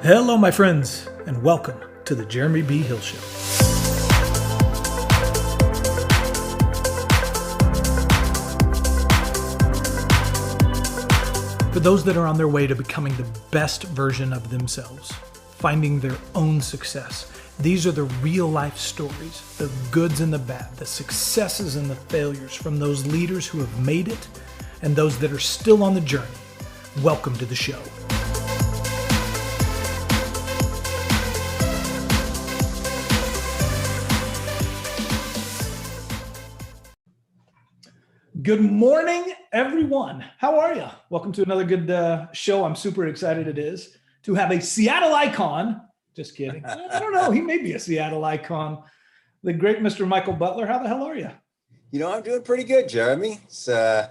Hello, my friends, and welcome to the Jeremy B. Hill Show. For those that are on their way to becoming the best version of themselves, finding their own success, these are the real-life stories, the goods and the bad, the successes and the failures from those leaders who have made it and those that are still on the journey. Welcome to the show. Good morning, everyone. How are you? Welcome to another good show. I'm super excited it is to have a Seattle icon. Just kidding. I don't know. He may be a Seattle icon. The great Mr. Michael Butler. How the hell are you? I'm doing pretty good, Jeremy. It's not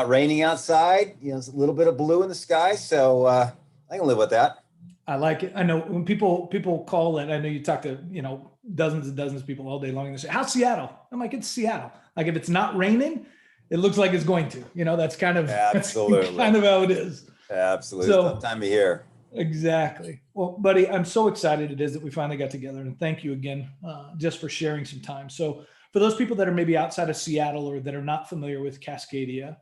raining outside. It's a little bit of blue in the sky, so I can live with that. I like it. I know when people call it, I know you talk to, dozens and dozens of people all day long and they say, how's Seattle? I'm like, it's Seattle. Like if it's not raining, it looks like it's going to, that's kind of, Absolutely. kind of how it is. Absolutely. So, it's time of year. Exactly. Well, buddy, I'm so excited it is that we finally got together, and thank you again just for sharing some time. So for those people that are maybe outside of Seattle or that are not familiar with Cascadia,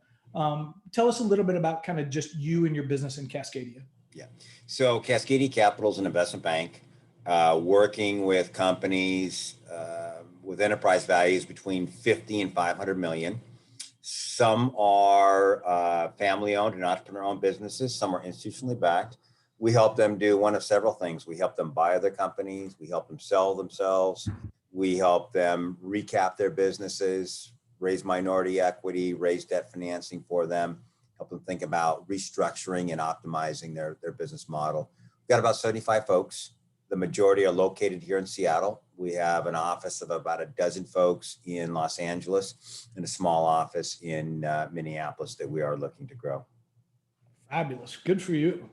tell us a little bit about kind of just you and your business in Cascadia. Yeah. So Cascadia Capital is an investment bank working with companies with enterprise values between 50 and 500 million. Some are family owned and entrepreneur owned businesses. Some are institutionally backed. We help them do one of several things. We help them buy other companies. We help them sell themselves. We help them recap their businesses, raise minority equity, raise debt financing for them, help them think about restructuring and optimizing their business model. We've got about 75 folks. The majority are located here in Seattle. We have an office of about a dozen folks in Los Angeles and a small office in Minneapolis that we are looking to grow. Fabulous. Good for you.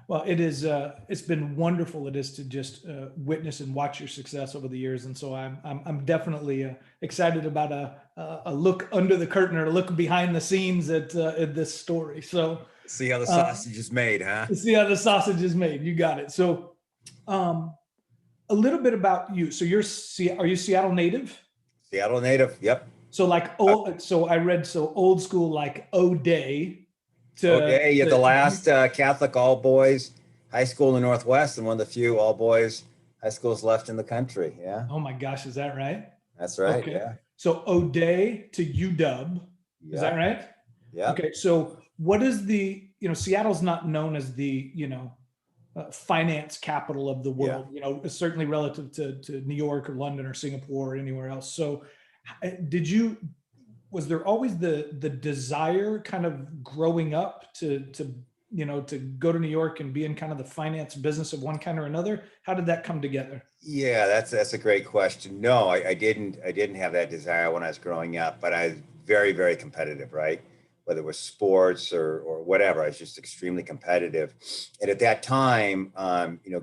Well, it is. It's been wonderful. It is to just witness and watch your success over the years, and so I'm definitely excited about a look under the curtain or a look behind the scenes at this story. So see how the sausage is made, huh? See how the sausage is made. You got it. So, a little bit about you. So are you Seattle native? Seattle native. Yep. So so I read old school like O'Day. You're the last Catholic all boys high school in the Northwest and one of the few all boys high schools left in the country. Yeah. Oh my gosh, is that right? That's right. Okay. Yeah. So O'Day to UW, is that right? Yeah. Okay. So what is Seattle's not known as the finance capital of the world. Yeah. Certainly relative to New York or London or Singapore or anywhere else. So was there always the desire kind of growing up to go to New York and be in kind of the finance business of one kind or another? How did that come together? Yeah, that's a great question. No, I didn't have that desire when I was growing up, but I was very, very competitive, right? Whether it was sports or whatever, I was just extremely competitive. And at that time,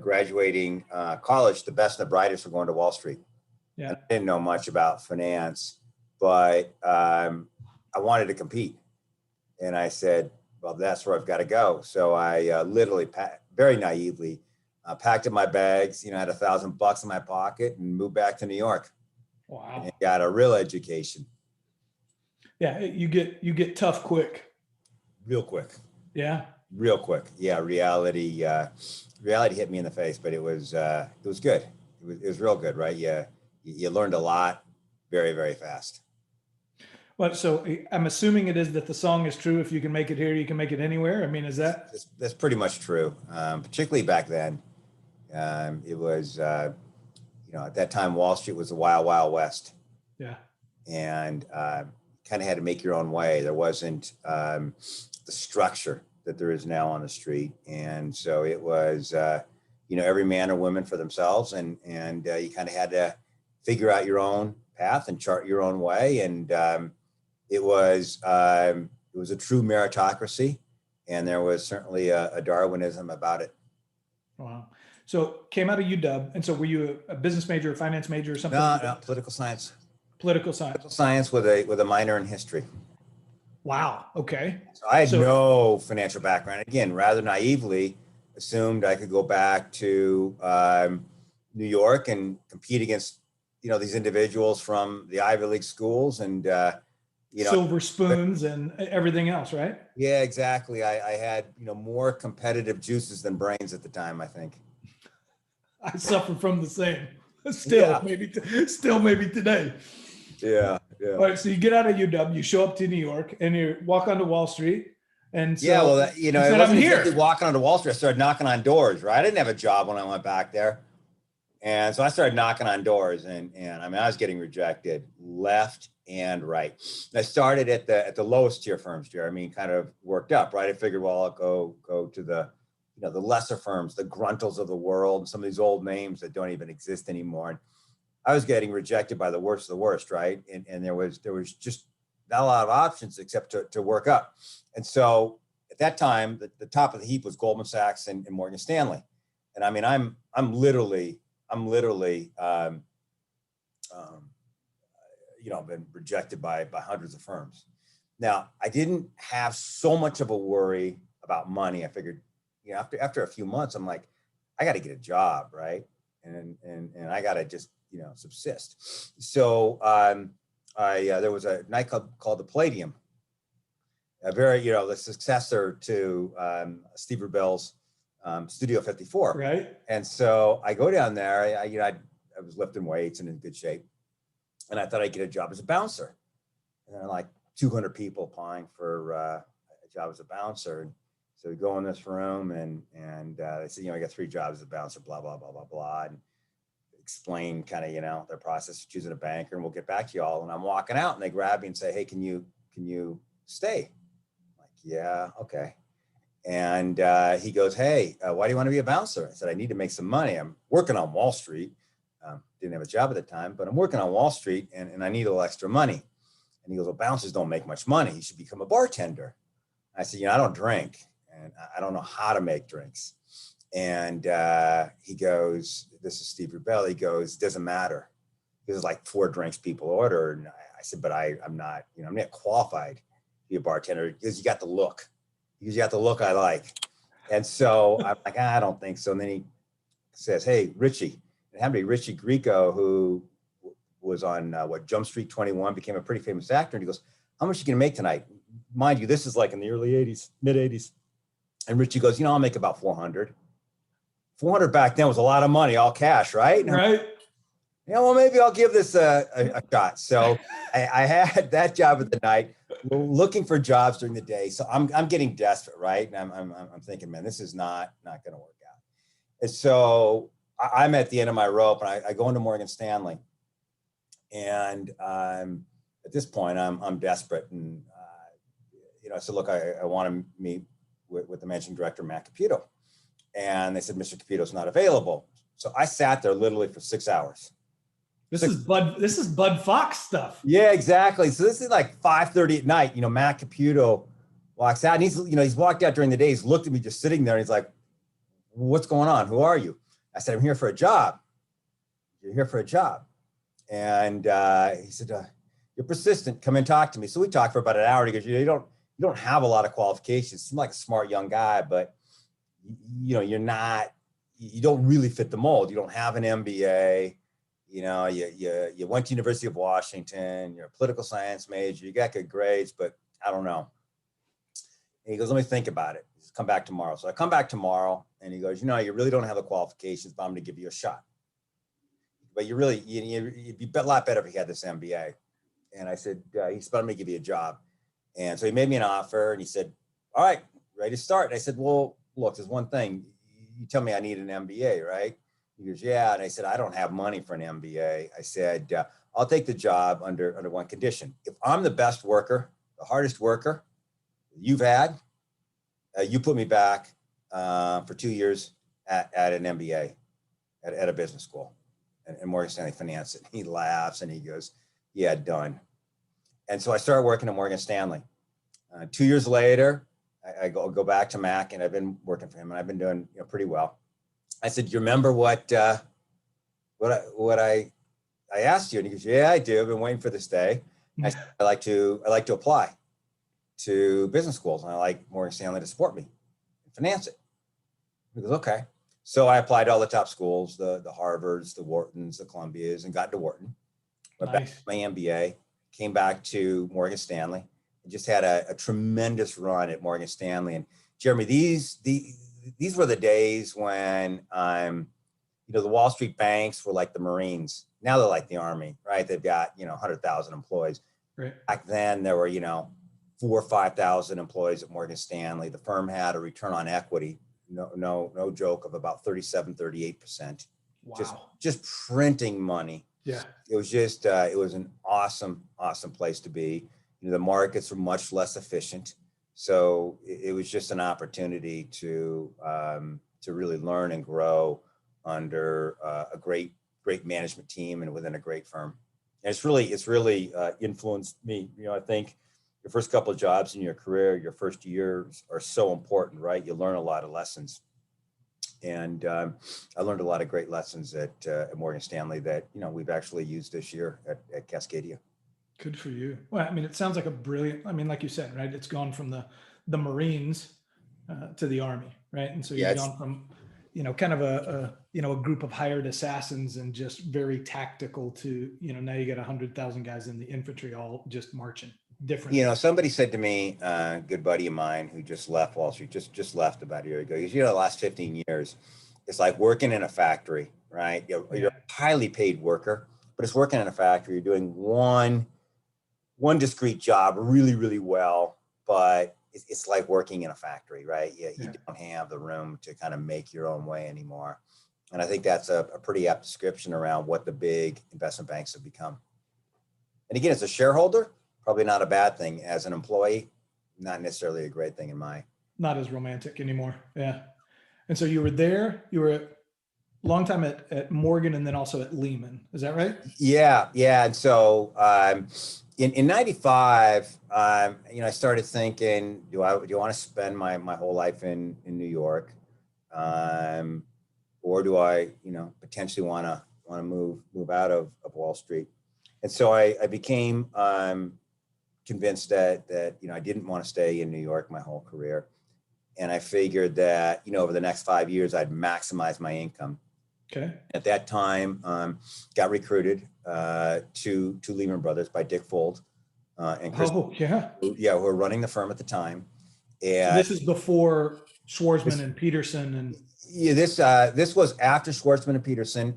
graduating college, the best and the brightest were going to Wall Street. Yeah. And I didn't know much about finance, but I wanted to compete. And I said, well, that's where I've got to go. So I literally, very naively, packed up my bags, had $1,000 in my pocket and moved back to New York. Wow. And got a real education. Yeah, you get tough quick. Real quick. Yeah. Real quick. Yeah, reality hit me in the face, but it was good. It was real good, right? Yeah, you learned a lot very, very fast. Well, so I'm assuming it is that the song is true. If you can make it here, you can make it anywhere. I mean, is that? That's pretty much true. Particularly back then, it was, at that time, Wall Street was the wild, wild west. Yeah. And kind of had to make your own way. There wasn't the structure that there is now on the street. And so it was, every man or woman for themselves. And you kind of had to figure out your own path and chart your own way. And it was a true meritocracy. And there was certainly a Darwinism about it. Wow. So came out of UW. And so were you a business major, a finance major or something? No, political science. Political science. Political science with a minor in history. Wow. Okay. So I had no financial background. Again, rather naively, assumed I could go back to New York and compete against, these individuals from the Ivy League schools and, silver spoons and everything else, right? yeah, exactly. I had, more competitive juices than brains at the time, I think. I suffer from the same. Yeah. Still maybe today. Yeah. All right, so you get out of UW, you show up to New York, and you walk onto Wall Street, and so Yeah, well, you it said, wasn't "I'm exactly here." walking onto Wall Street. I started knocking on doors, right? I didn't have a job when I went back there. And so I started knocking on doors and I mean, I was getting rejected left and right. And I started at the lowest tier firms, Jerry. I mean, kind of worked up, right? I figured, well, I'll go to the, the lesser firms, the Gruntles of the world, and some of these old names that don't even exist anymore. And I was getting rejected by the worst of the worst, right? And there was just not a lot of options except to work up. And so at that time, the top of the heap was Goldman Sachs and Morgan Stanley. And I mean, I'm literally, been rejected by hundreds of firms. Now, I didn't have so much of a worry about money. I figured, after a few months, I'm like, I got to get a job, right? And I got to just, subsist. So there was a nightclub called the Palladium, a very, the successor to Steve Rubell's Studio 54. Right. And so I go down there, I was lifting weights and in good shape. And I thought I'd get a job as a bouncer. And then like 200 people applying for a job as a bouncer. And so we go in this room and they said, I got 3 jobs as a bouncer, blah, blah, blah, blah, blah. And explain kind of, their process of choosing a banker, and we'll get back to you all. And I'm walking out and they grab me and say, hey, can you stay? I'm like, yeah, okay. And he goes, hey, why do you want to be a bouncer? I said, I need to make some money. I'm working on Wall Street. Didn't have a job at the time, but I'm working on Wall Street and I need a little extra money. And he goes, well, bouncers don't make much money. You should become a bartender. I said, I don't drink and I don't know how to make drinks. And he goes, this is Steve Rubell. He goes, doesn't matter. There's like 4 drinks people order. And I said, but I'm not, I'm not qualified to be a bartender because you got the look. Because you got the look I like. And so I'm like, I don't think so. And then he says, hey, Richie. It happened to be Richie Grieco, who was on Jump Street 21, became a pretty famous actor. And he goes, how much are you going to make tonight? Mind you, this is like in the early 80s, mid 80s. And Richie goes, I'll make about 400. 400 back then was a lot of money, all cash, right? Right. Well, maybe I'll give this a shot. So I had that job at the night, looking for jobs during the day. So I'm getting desperate, right? And I'm thinking, man, this is not going to work out. And so I'm at the end of my rope, and I go into Morgan Stanley, and at this point I'm desperate, and I said, look, I want to meet with the managing director, Matt Caputo, and they said, Mr. Caputo's not available. So I sat there literally for 6 hours. This is Bud Fox stuff. Yeah, exactly. So this is like 5:30 at night. Matt Caputo walks out, and he's walked out during the day. He's looked at me just sitting there, and he's like, what's going on? Who are you? I said, I'm here for a job. You're here for a job. And he said, you're persistent. Come and talk to me. So we talked for about an hour. He goes, you don't have a lot of qualifications. Seem like a smart young guy, but you're not, you don't really fit the mold. You don't have an MBA. You went to University of Washington. You're a political science major. You got good grades, but I don't know. And he goes, let me think about it. Just come back tomorrow. So I come back tomorrow, and he goes, you really don't have the qualifications, but I'm going to give you a shot. But you'd be a lot better if you had this MBA. And I said, he said, I'm going to give you a job. And so he made me an offer, and he said, all right, ready to start. And I said, well, look, there's one thing. You tell me I need an MBA, right? He goes, yeah. And I said, I don't have money for an MBA. I said, I'll take the job under one condition. If I'm the best worker, the hardest worker you've had, you put me back for 2 years at an MBA at a business school, and Morgan Stanley financed it. He laughs and he goes, yeah, done. And so I started working at Morgan Stanley. 2 years later, I go back to Mac, and I've been working for him, and I've been doing pretty well. I said, you remember what I asked you? And he goes, yeah, I do. I've been waiting for this day. I said, I like to apply to business schools, and I like Morgan Stanley to support me and finance it. He goes, okay. So I applied to all the top schools, the Harvards, the Whartons, the Columbias, and got to Wharton. Went back to Nice. my MBA, came back to Morgan Stanley, and just had a tremendous run at Morgan Stanley. And Jeremy, these were the days when the Wall Street banks were like the Marines. Now they're like the Army, right? They've got 100,000 employees. Right. Back then there were 4,000 or 5,000 employees at Morgan Stanley. The firm had a return on equity, no joke, of about 37-38%. Wow. Just printing money. Yeah. It was just it was an awesome place to be. The markets were much less efficient, so it was just an opportunity to really learn and grow under a great management team and within a great firm. And it's really influenced me. I think your first couple of jobs in your career, your first years are so important, right? You learn a lot of lessons. And I learned a lot of great lessons at Morgan Stanley that, we've actually used this year at Cascadia. Good for you. Well, I mean, it sounds like a brilliant, like you said, right? It's gone from the Marines to the Army, right? And so you've gone from, kind of a group of hired assassins and just very tactical to, now you got 100,000 guys in the infantry all just marching. Different. Somebody said to me, a good buddy of mine who just left Wall Street, just left about a year ago, he goes, the last 15 years, it's like working in a factory, right? You're a highly paid worker, but it's working in a factory. You're doing one discrete job really, really well, but it's like working in a factory, right? You don't have the room to kind of make your own way anymore. And I think that's a pretty apt description around what the big investment banks have become. And again, as a shareholder, probably not a bad thing. As an employee, not necessarily a great thing in my. Not as romantic anymore. Yeah. And so you were there, you were a long time at Morgan and then also at Lehman. Is that right? Yeah. And so in 95, I started thinking, do I want to spend my whole life in New York? Or do I, potentially want to move out of Wall Street? And so I became convinced that I didn't want to stay in New York my whole career. And I figured that, over the next 5 years, I'd maximize my income. Okay. At that time, got recruited to Lehman Brothers by Dick Fold and Chris. Oh, yeah. Yeah, who were running the firm at the time. And so this is before Schwarzman and Peterson and. Yeah, this was after Schwartzman and Peterson.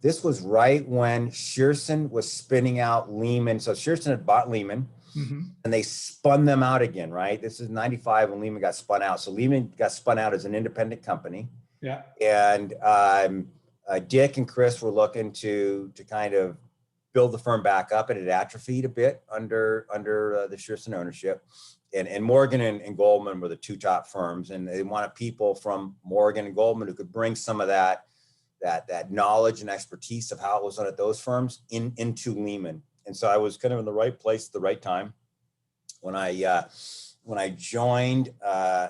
This was right when Shearson was spinning out Lehman. So Shearson had bought Lehman, and they spun them out again, right? This is 95 when Lehman got spun out. So Lehman got spun out as an independent company. Yeah. And Dick and Chris were looking to kind of build the firm back up. It had atrophied a bit under the Shearson ownership. And Morgan and Goldman were the two top firms, and they wanted people from Morgan and Goldman who could bring some of that knowledge and expertise of how it was done at those firms into Lehman. And so I was kind of in the right place at the right time when I joined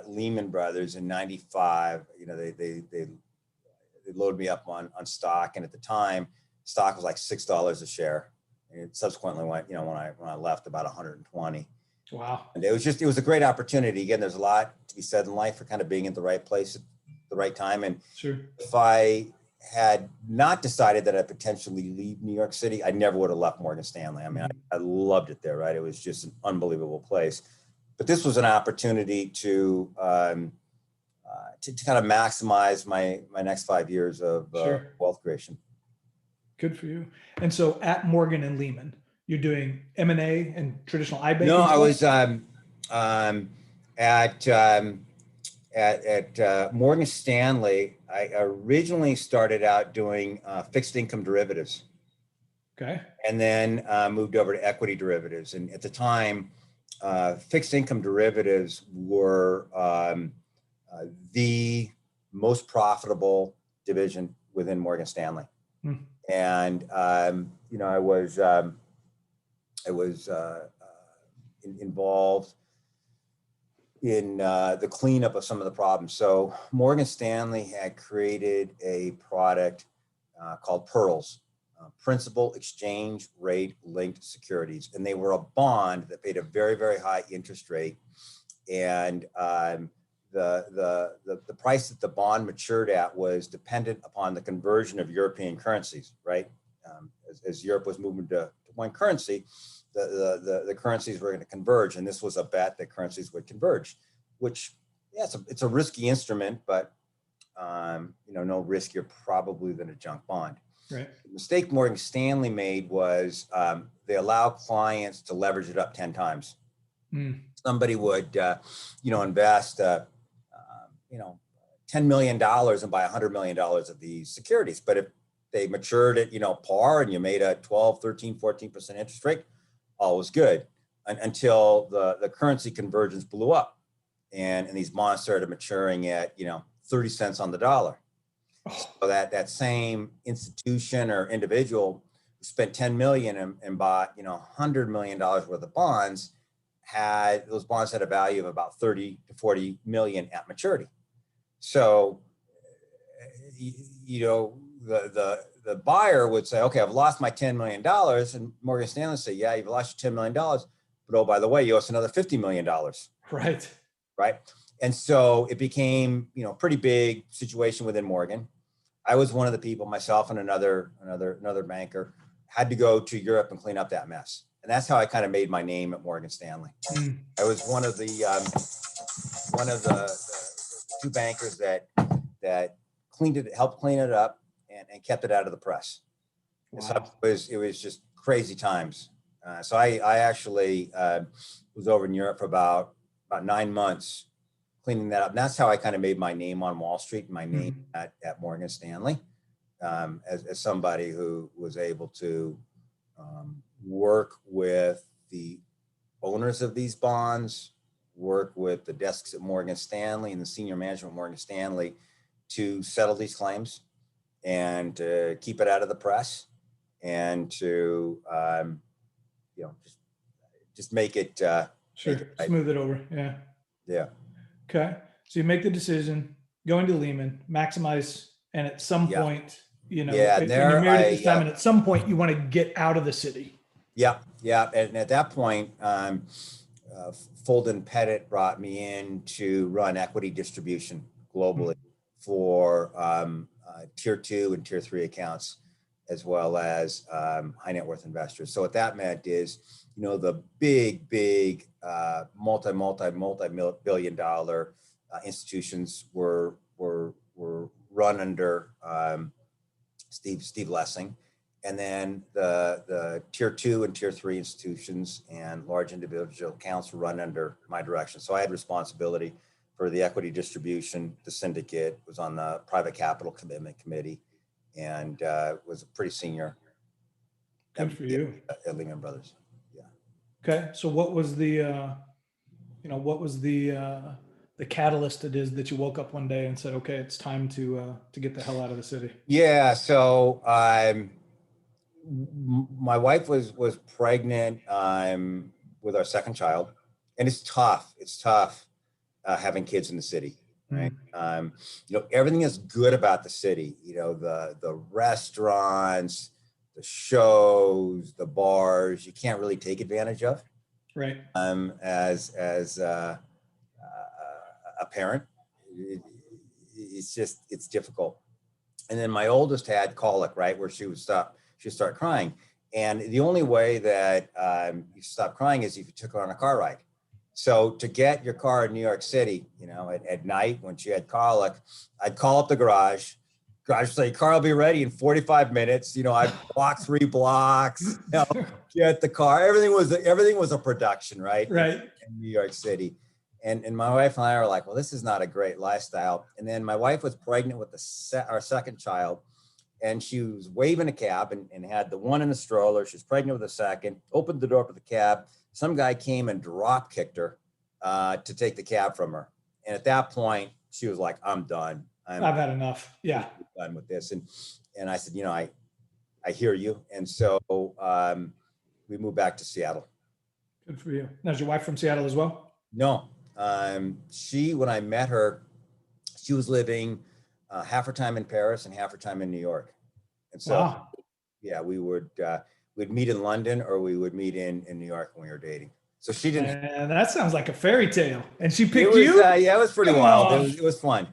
Lehman Brothers in 95. They loaded me up on stock, and at the time, stock was like $6 a share. And it subsequently went, when I left, about 120. Wow. And it was a great opportunity. Again, there's a lot to be said in life for kind of being at the right place at the right time. And sure, if I had not decided that I'd potentially leave New York City, I never would have left Morgan Stanley. I mean, I loved it there, right? It was just an unbelievable place. But this was an opportunity to kind of maximize my next 5 years of wealth creation. Good for you. And so at Morgan and Lehman, you're doing M&A and traditional iBanking? No, I was at Morgan Stanley. I originally started out doing fixed income derivatives. Okay. And then moved over to equity derivatives. And at the time, fixed income derivatives were the most profitable division within Morgan Stanley. And I was involved in the cleanup of some of the problems. So Morgan Stanley had created a product called PEARLs, Principal Exchange Rate Linked Securities. And they were a bond that paid a very, very high interest rate. And the price that the bond matured at was dependent upon the conversion of European currencies, right? As Europe was moving to one currency, the currencies were going to converge, and this was a bet that currencies would converge, which, yeah, it's a risky instrument, but no riskier probably than a junk bond. Right. The mistake Morgan Stanley made was they allow clients to leverage it up 10 times. Somebody would, invest, $10 million and buy $100 million of these securities. But if they matured at, par and you made a 12, 13, 14% interest rate, all was good until the currency convergence blew up and these bonds started maturing at, 30 cents on the dollar. So that same institution or individual who spent 10 million and bought, $100 million worth of bonds, those bonds had a value of about 30 to 40 million at maturity. So, the buyer would say, okay, I've lost my $10 million. And Morgan Stanley say, yeah, you've lost your $10 million. But oh, by the way, you owe us another $50 million. Right. Right. And so it became, pretty big situation within Morgan. I was one of the people, myself and another banker, had to go to Europe and clean up that mess. And that's how I kind of made my name at Morgan Stanley. I was one of the two bankers that helped clean it up and kept it out of the press. Wow. So it was just crazy times. So I actually was over in Europe for about 9 months cleaning that up. And that's how I kind of made my name on Wall Street, my name at Morgan Stanley, as somebody who was able to work with the owners of these bonds, work with the desks at Morgan Stanley and the senior management at Morgan Stanley to settle these claims and to keep it out of the press and to, just make it. Smooth it over. Yeah. Yeah. Okay. So you make the decision, go into Lehman, maximize, and at some point, and you're married at this time, and at some point you want to get out of the city. Yeah. Yeah. And at that point, Fulden Pettit brought me in to run equity distribution globally for tier 2 and tier 3 accounts, as well as high net worth investors. So what that meant is, the big multi-billion dollar institutions were run under Steve Lessing. And then the tier 2 and tier 3 institutions and large individual accounts were run under my direction. So I had responsibility for the equity distribution, the syndicate, was on the private capital commitment committee, and was a pretty senior. Good for you. At Lehman Brothers. Yeah. Okay. So what was the catalyst it is that you woke up one day and said, okay, it's time to get the hell out of the city? Yeah. So my wife was pregnant with our second child, and it's tough. It's tough having kids in the city, right? Everything is good about the city. The restaurants, the shows, the bars, you can't really take advantage of, right? As a parent, it's difficult. And then my oldest had colic, right, where she'd start crying. And the only way that you stop crying is if you took her on a car ride. So to get your car in New York City, at night when she had colic, I'd call up the garage would say, car will be ready in 45 minutes. I'd walk 3 blocks, get the car. Everything was a production, right? Right. In New York City. And my wife and I are like, well, this is not a great lifestyle. And then my wife was pregnant with our second child, and she was waving a cab and had the one in the stroller. She was pregnant with a second, opened the door for the cab. Some guy came and drop kicked her to take the cab from her. And at that point, she was like, I'm done. I've had enough. Yeah. Done with this. And I said, I hear you. And so we moved back to Seattle. Good for you. Now, is your wife from Seattle as well? No. When I met her, she was living half her time in Paris and half her time in New York. And so, wow. Yeah, we'd meet in London, or we would meet in New York when we were dating. So she didn't. And that sounds like a fairy tale. And she It picked was, you? yeah, it was pretty Come wild. on. It was fun.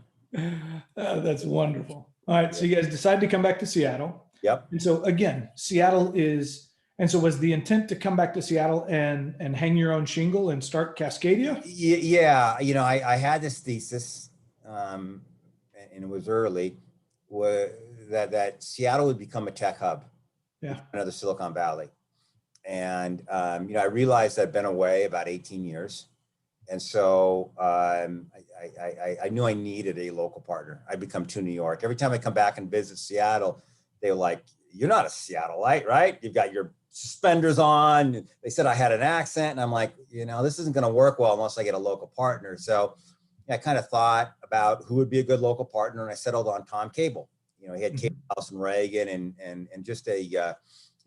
That's wonderful. All right. So you guys decided to come back to Seattle. Yep. And so again, Seattle is, and so was the intent to come back to Seattle and hang your own shingle and start Cascadia? Yeah. I had this thesis, and it was early, that Seattle would become a tech hub, Yeah. another Silicon Valley. And, I realized I'd been away about 18 years. And so I knew I needed a local partner. I'd become too New York. Every time I come back and visit Seattle, they were like, "You're not a Seattleite, right? You've got your suspenders on." They said I had an accent. And I'm like, this isn't going to work well unless I get a local partner. So I kind of thought about who would be a good local partner. And I settled on Tom Cable. He had Cable House and Reagan and just a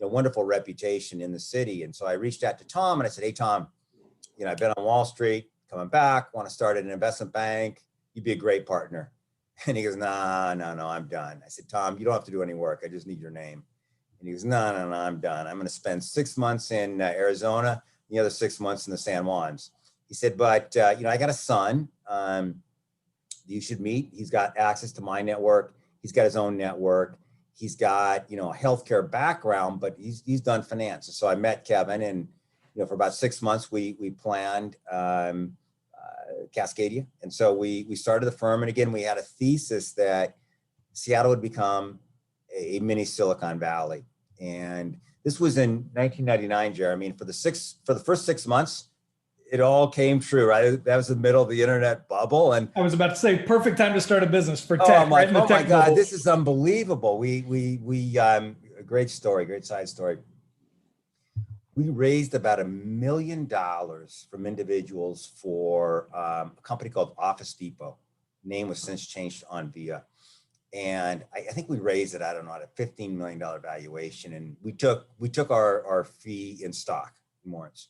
wonderful reputation in the city. And so I reached out to Tom and I said, "Hey, Tom, I've been on Wall Street, coming back, want to start an investment bank. You'd be a great partner." And he goes, "No, I'm done." I said, "Tom, you don't have to do any work. I just need your name." And he goes, No, I'm done. I'm going to spend 6 months in Arizona, the other 6 months in the San Juans." He said, "But, I got a son. You should meet. He's got access to my network. He's got his own network. He's got, a healthcare background, but he's done finance." And so I met Kevin, and for about 6 months, we planned Cascadia. And so we started the firm. And again, we had a thesis that Seattle would become a mini Silicon Valley. And this was in 1999, Jeremy. And for the first 6 months, it all came true, right? That was the middle of the internet bubble. And I was about to say, perfect time to start a business for tech. I'm like, right in the oh my tech God, bubble. this is unbelievable. A great story, great side story. We raised about $1 million from individuals for a company called Office Depot. Name was since changed to Onvia. And I think we raised it, I don't know, at a $15 million valuation. And we took our fee in stock, warrants.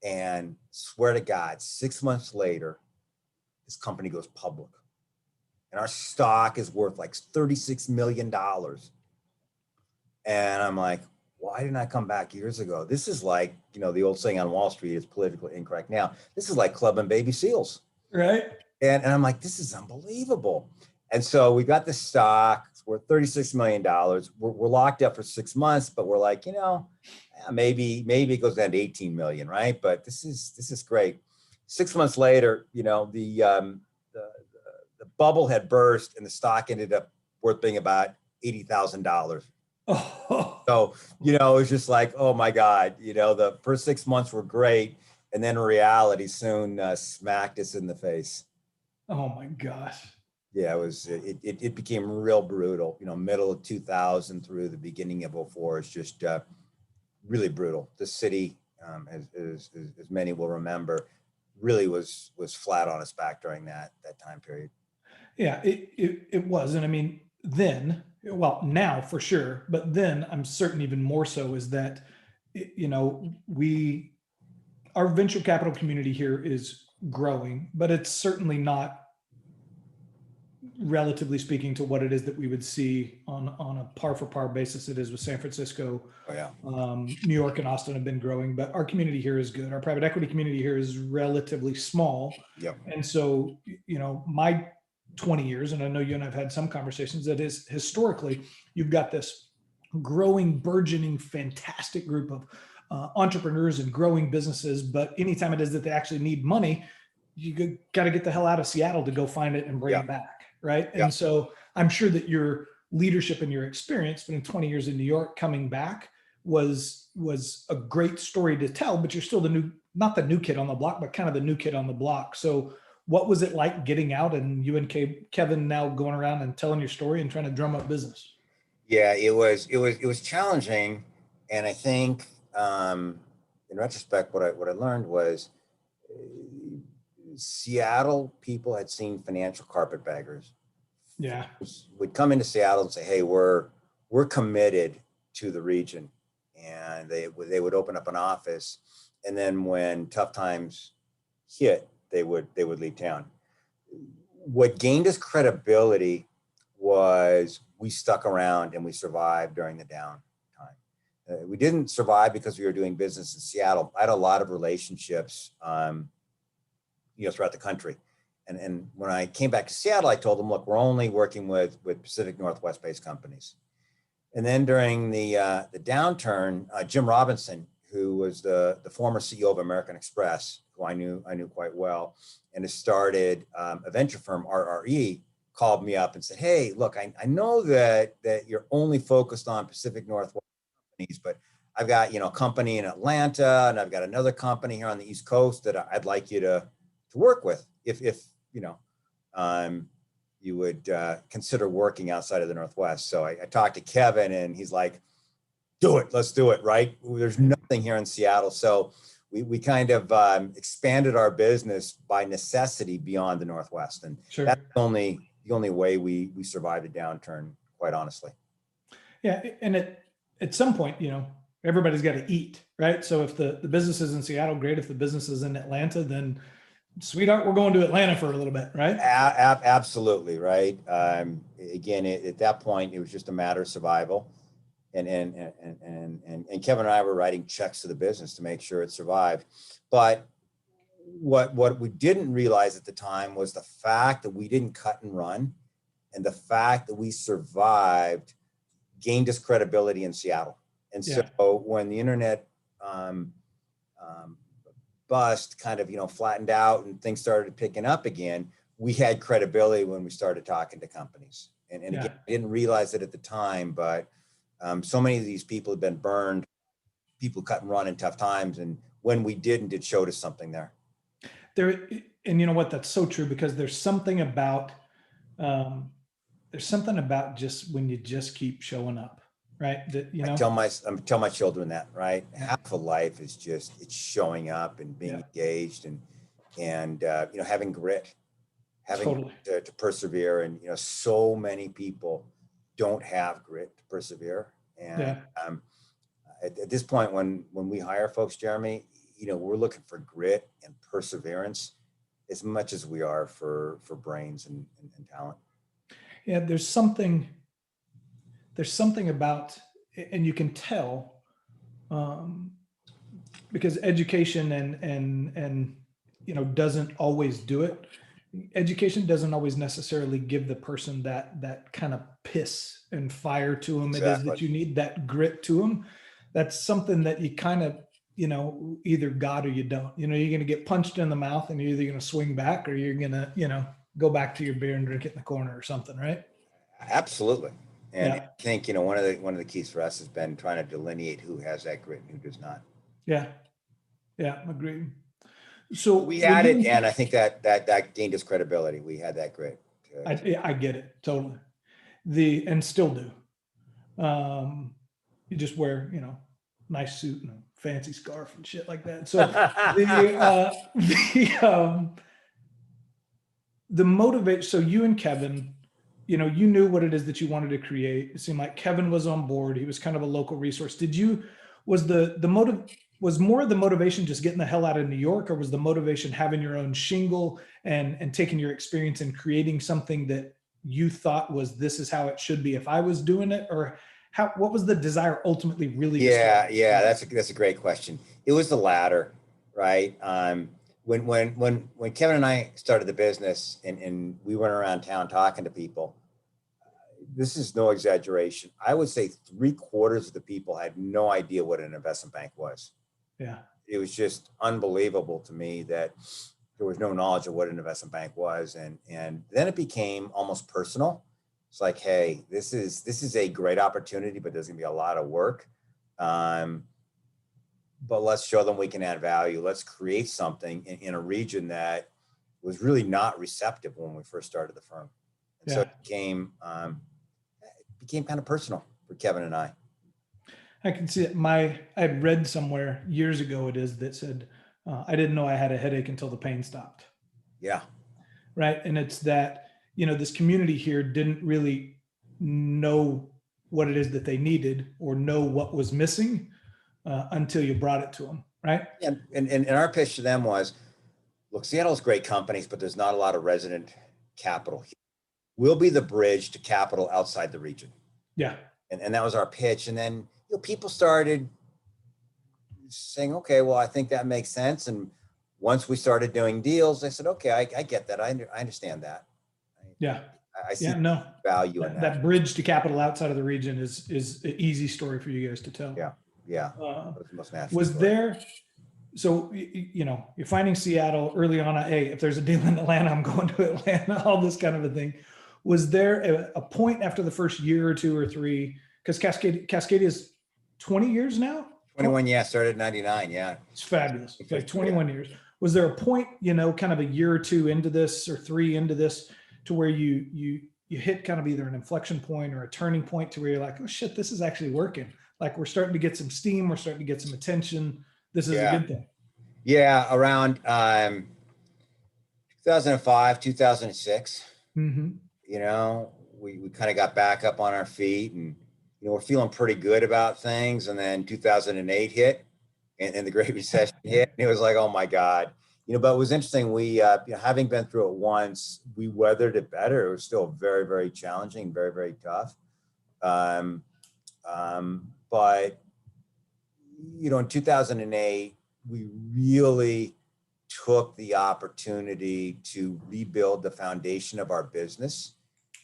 And swear to God, 6 months later, this company goes public. And our stock is worth like $36 million. And I'm like, why didn't I come back years ago? This is like, the old saying on Wall Street is politically incorrect now. This is like clubbing baby seals. Right. And I'm like, this is unbelievable. And so we got the stock. It's worth $36 million. We're locked up for 6 months, but we're like, maybe it goes down to 18 million, right? But this is great. 6 months later, the bubble had burst and the stock ended up worth being about $80,000. Oh. So, it was just like, oh my God, the first 6 months were great. And then reality soon smacked us in the face. Oh my gosh. Yeah, it became real brutal, middle of 2000 through the beginning of 2004 is just really brutal. The city, as many will remember, really was flat on its back during that time period. Yeah, it was. And I mean, then, well, now for sure, but then I'm certain even more so is that, our venture capital community here is growing, but it's certainly not, relatively speaking, to what it is that we would see on a par for par basis. It is with San Francisco. Oh yeah. New York and Austin have been growing, but our community here is good. Our private equity community here is relatively small. Yep. And so, my 20 years, and I know you and I've had some conversations, that is historically, you've got this growing, burgeoning, fantastic group of entrepreneurs and growing businesses. But anytime it is that they actually need money, you got to get the hell out of Seattle to go find it and bring it back. Right. Yeah. And so I'm sure that your leadership and your experience, spending 20 years in New York, coming back was a great story to tell, but you're still not the new kid on the block, but kind of the new kid on the block. So what was it like getting out and you and Kevin now going around and telling your story and trying to drum up business? Yeah, it was challenging. And I think, in retrospect, what I learned was Seattle people had seen financial carpetbaggers. Yeah. Would come into Seattle and say, "Hey, we're committed to the region," and they would open up an office, and then when tough times hit, they would leave town. What gained us credibility was we stuck around and we survived during the down time. We didn't survive because we were doing business in Seattle. I had a lot of relationships, throughout the country. And when I came back to Seattle, I told them, look, we're only working with Pacific Northwest based companies. And then during the downturn, Jim Robinson, who was the former CEO of American Express, who I knew quite well, and has started a venture firm, RRE, called me up and said, hey, look, I know that you're only focused on Pacific Northwest companies, but I've got, a company in Atlanta, and I've got another company here on the East Coast that I'd like you to work with if you would consider working outside of the Northwest. So I talked to Kevin, and he's like, do it, let's do it, right? There's nothing here in Seattle. So we kind of expanded our business by necessity beyond the Northwest. And Sure. That's the only way we survived a downturn, quite honestly. Yeah. And at some point, everybody's got to eat, right? So if the business is in Seattle, great. If the business is in Atlanta, then sweetheart, we're going to Atlanta for a little bit, right? Absolutely, right. Again, at that point, it was just a matter of survival. And Kevin and I were writing checks to the business to make sure it survived. But what we didn't realize at the time was the fact that we didn't cut and run, and the fact that we survived gained us credibility in Seattle. And so when the internet bust kind of flattened out and things started picking up again, we had credibility when we started talking to companies. And again, I didn't realize it at the time, but so many of these people have been burned, people cut and run in tough times. And when we didn't, it showed us something there. And you know what, that's so true, because there's something about just when you just keep showing up, right? That, I tell my children that, right? Half of life is just, it's showing up and being engaged and having grit, having to persevere. And, so many people don't have grit to persevere. And at this point, when we hire folks, Jeremy, we're looking for grit and perseverance as much as we are for brains and talent. Yeah, there's something about, and you can tell, because education and doesn't always do it. Education doesn't always necessarily give the person that kind of piss and fire to them. Exactly. It is that you need that grit to them. That's something that you kind of, either got or you don't. You're going to get punched in the mouth, and you're either going to swing back, or you're going to, go back to your beer and drink it in the corner or something, right? Absolutely. And I think, one of the keys for us has been trying to delineate who has that grit and who does not. Yeah. Yeah. Agreed. So we had it, and I think that gained us credibility. We had that grit. I get it totally. And still do. You just wear, nice suit and a fancy scarf and shit like that. So the motivation. So you and Kevin, you knew what it is that you wanted to create. It seemed like Kevin was on board. He was kind of a local resource. Was more of the motivation just getting the hell out of New York, or was the motivation having your own shingle and taking your experience and creating something that you thought was, this is how it should be if I was doing it? Or what was the desire ultimately really? Yeah. That's a great question. It was the latter, right? When Kevin and I started the business and we went around town talking to people, this is no exaggeration, I would say 3/4 of the people had no idea what an investment bank was. Yeah. It was just unbelievable to me that there was no knowledge of what an investment bank was. And then it became almost personal. It's like, hey, this is a great opportunity, but there's gonna be a lot of work. But let's show them we can add value. Let's create something in a region that was really not receptive when we first started the firm. And so it became kind of personal for Kevin and I. I can see it. I had read somewhere years ago, that said, I didn't know I had a headache until the pain stopped. Yeah. Right. And it's that, this community here didn't really know what it is that they needed or know what was missing until you brought it to them. Right. Yeah. And our pitch to them was, look, Seattle's great companies, but there's not a lot of resident capital here. We'll be the bridge to capital outside the region. Yeah. And that was our pitch. And then, people started saying, okay, well, I think that makes sense. And once we started doing deals, I said, okay, I get that. I understand that. Yeah. I see Yeah. No, value in that. that bridge to capital outside of the region is an easy story for you guys to tell. Yeah. Yeah. Uh, That was the most natural was story. there, so, you're finding Seattle early on, hey, if there's a deal in Atlanta, I'm going to Atlanta, all this kind of a thing. Was there a point after the first year or two or three, because Cascadia is 20 years now? 21, yeah, started in 99. Yeah. It's fabulous. Okay, 50, 21 years. Was there a point, kind of a year or two into this or three into this to where you hit kind of either an inflection point or a turning point to where you're like, oh shit, this is actually working. Like we're starting to get some steam, we're starting to get some attention. This is a Yeah. good thing. Yeah. Around 2005, 2006, Mm-hmm. we kind of got back up on our feet and, we're feeling pretty good about things. And then 2008 hit and the Great Recession hit. And it was like, oh my God, but it was interesting. We, having been through it once, we weathered it better. It was still very, very challenging, very, very tough. But, in 2008, we really took the opportunity to rebuild the foundation of our business.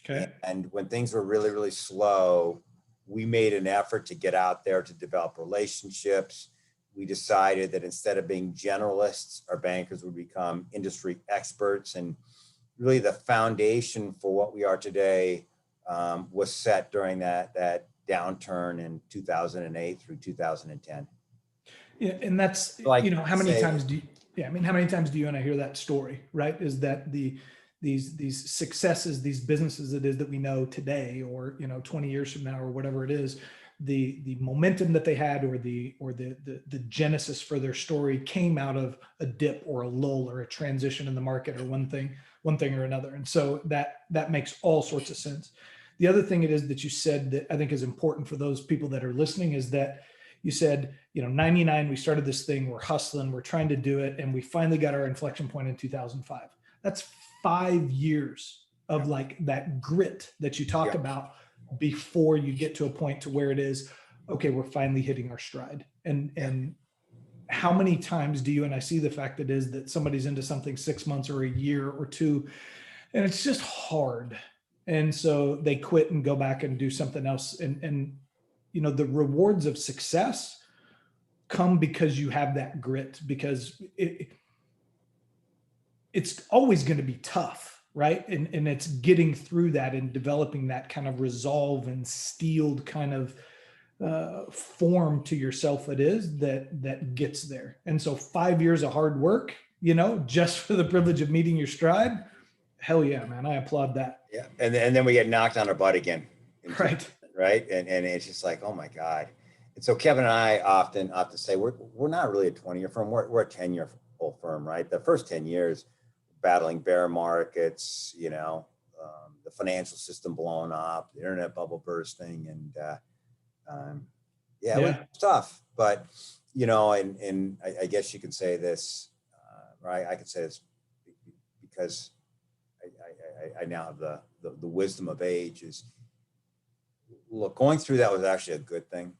Okay. And when things were really, really slow, we made an effort to get out there to develop relationships. We decided that instead of being generalists, our bankers would become industry experts. And really the foundation for what we are today was set during that downturn in 2008 through 2010. Yeah, and that's Like, how many times do how many times do you and I hear that story, right? Is that these successes, these businesses it is that we know today, or 20 years from now, or whatever it is, the momentum that they had, or the genesis for their story came out of a dip or a lull or a transition in the market or one thing or another. And so that makes all sorts of sense. The other thing it is that you said that I think is important for those people that are listening is that you said, 99, we started this thing, we're hustling, we're trying to do it. And we finally got our inflection point in 2005. That's 5 years of like that grit that you talk about before you get to a point to where it is, okay, we're finally hitting our stride. And how many times do you and I see the fact that is that somebody's into something 6 months or a year or two, and it's just hard. And so they quit and go back and do something else. And the rewards of success come because you have that grit, because it's always going to be tough, right? And it's getting through that and developing that kind of resolve and steeled kind of form to yourself that gets there. And so 5 years of hard work, just for the privilege of meeting your stride, hell yeah, man, I applaud that. Yeah, and then we get knocked on our butt again. Right. And it's just like, oh my God. And so Kevin and I often say we're not really a 20-year firm. We're a 10-year-old firm, right? The first 10 years battling bear markets, the financial system blowing up, the internet bubble bursting, and it was tough. But and I guess you could say this, right? I could say this because I now have the wisdom of age is. Look, going through that was actually a good thing.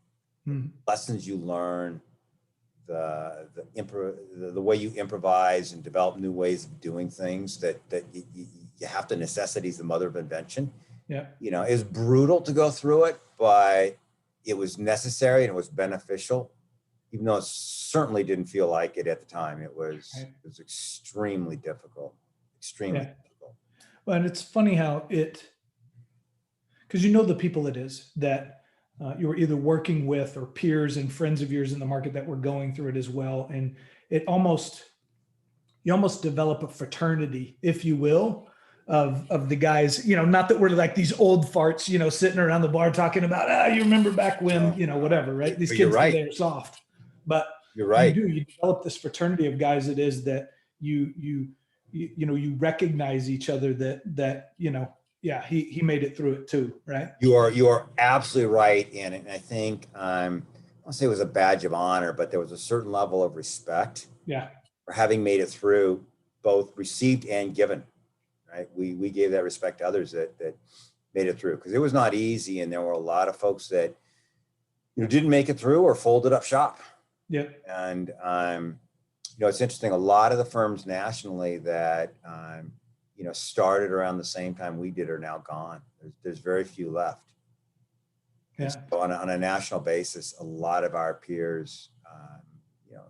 Mm-hmm. Lessons you learn, the way you improvise and develop new ways of doing things that you have to. Necessity is the mother of invention. Yeah. It's brutal to go through it, but it was necessary and it was beneficial, even though it certainly didn't feel like it at the time. It was extremely difficult, difficult. Well, and it's funny how because the people it is that you were either working with or peers and friends of yours in the market that were going through it as well. And you almost develop a fraternity, if you will, of the guys, not that we're like these old farts, sitting around the bar talking about, you remember back when, whatever, right? These kids think they're soft, but you're right. You develop this fraternity of guys it is that you recognize each other that he made it through it too, right? You are absolutely right. And I think I won't say it was a badge of honor, but there was a certain level of respect for having made it through, both received and given, right? We gave that respect to others that made it through, because it was not easy. And there were a lot of folks that didn't make it through or folded up shop. Yep. And, it's interesting. A lot of the firms nationally that, started around the same time we did are now gone. There's very few left. Yeah. So on a national basis, a lot of our peers,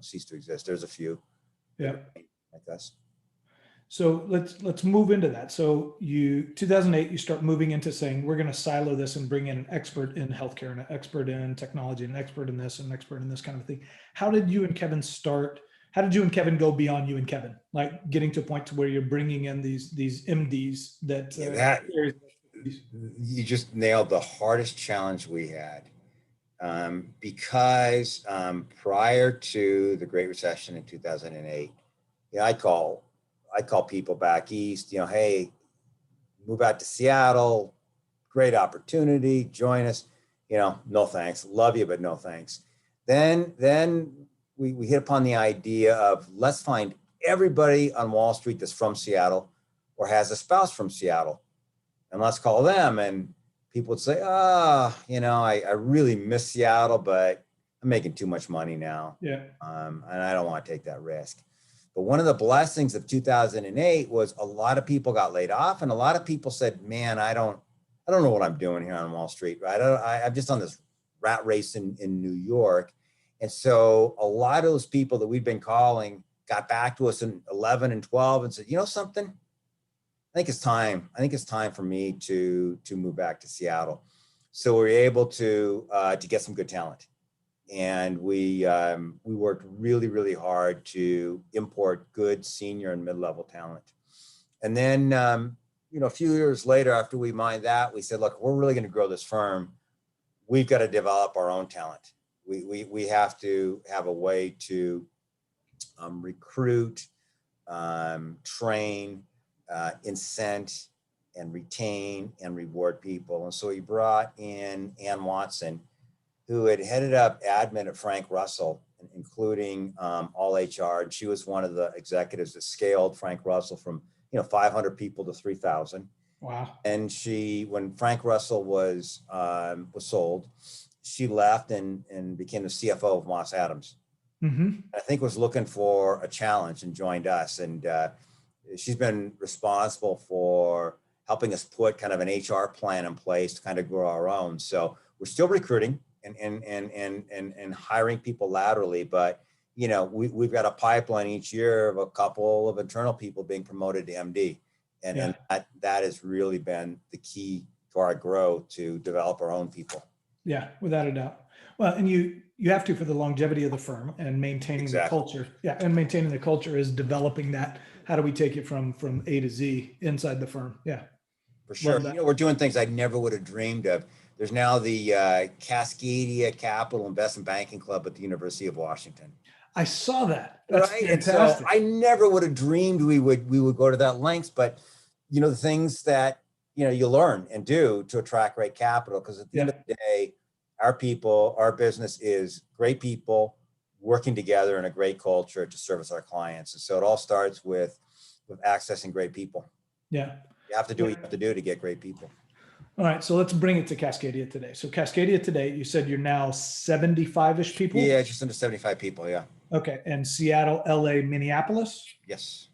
cease to exist. There's a few. Yeah. Like us. So let's move into that. So 2008, you start moving into saying we're going to silo this and bring in an expert in healthcare and an expert in technology, and an expert in this and an expert in this kind of thing. How did you and Kevin start? How did you and Kevin go beyond you and Kevin, like getting to a point to where you're bringing in these MDs that you just nailed the hardest challenge we had. Because prior to the Great Recession in 2008, I call people back east, hey, move out to Seattle, great opportunity, join us, no thanks, love you, but no thanks. Then we hit upon the idea of let's find everybody on Wall Street that's from Seattle or has a spouse from Seattle, and let's call them. And people would say, I really miss Seattle, but I'm making too much money now. Yeah. And I don't want to take that risk. But one of the blessings of 2008 was a lot of people got laid off, and a lot of people said, man, I don't know what I'm doing here on Wall Street, right? I'm just on this rat race in New York. And so a lot of those people that we've been calling got back to us in 11 and 12 and said, something? I think it's time for me to move back to Seattle. So we were able to get some good talent, and we worked really, really hard to import good senior and mid-level talent. And then a few years later, after we mined that, we said, look, we're really going to grow this firm. We've got to develop our own talent. We have to have a way to recruit, train, incent, and retain and reward people. And so he brought in Ann Watson, who had headed up admin at Frank Russell, including all HR. And she was one of the executives that scaled Frank Russell from 500 people to 3,000. Wow. And when Frank Russell was sold, she left and became the CFO of Moss Adams. Mm-hmm. I think was looking for a challenge and joined us. And she's been responsible for helping us put kind of an HR plan in place to kind of grow our own. So we're still recruiting and hiring people laterally, but we've got a pipeline each year of a couple of internal people being promoted to MD, and that has really been the key to our growth, to develop our own people. Yeah, without a doubt. Well, and you have to, for the longevity of the firm and maintaining the culture. Yeah, and maintaining the culture is developing that. How do we take it from A to Z inside the firm? Yeah, for sure. We're doing things I never would have dreamed of. There's now the Cascadia Capital Investment Banking Club at the University of Washington. I saw that. That's right. Fantastic. And so I never would have dreamed we would go to that lengths, but the things that you learn and do to attract great capital, because at the end of the day, our business is great people working together in a great culture to service our clients. And so it all starts with accessing great people. Yeah. You have to do what you have to do to get great people. All right, so let's bring it to Cascadia today. So Cascadia today, you said you're now 75-ish people? Yeah, just under 75 people, yeah. Okay, and Seattle, LA, Minneapolis? Yes.